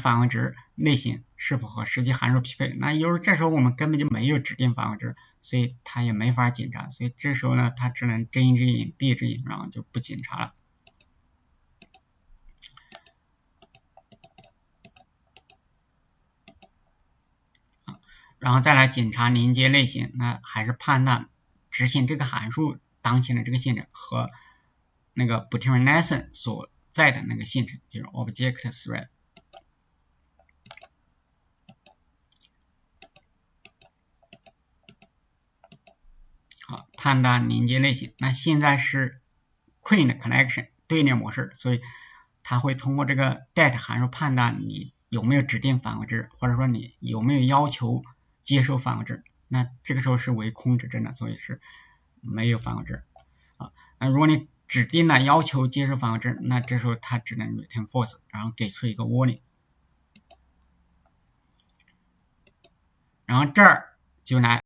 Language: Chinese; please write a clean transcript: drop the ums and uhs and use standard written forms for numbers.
返回值类型是否和实际函数匹配。那有时候这时候我们根本就没有指定返回值，所以它也没法检查，所以这时候呢，它只能睁一只眼闭一只眼，然后就不检查了。然后再来检查连接类型，那还是判断执行这个函数当前的这个线程和那个 Boolean lesson 所在的那个线程，就是 object thread。好，判断连接类型。那现在是 Queen connection 对列模式，所以它会通过这个 det 函数判断你有没有指定返回值，或者说你有没有要求接收返回值。那这个时候是为空指针的，所以是没有返回值。那如果你指定了要求接收返回值，那这时候它只能 return false， 然后给出一个 warning。然后这儿就来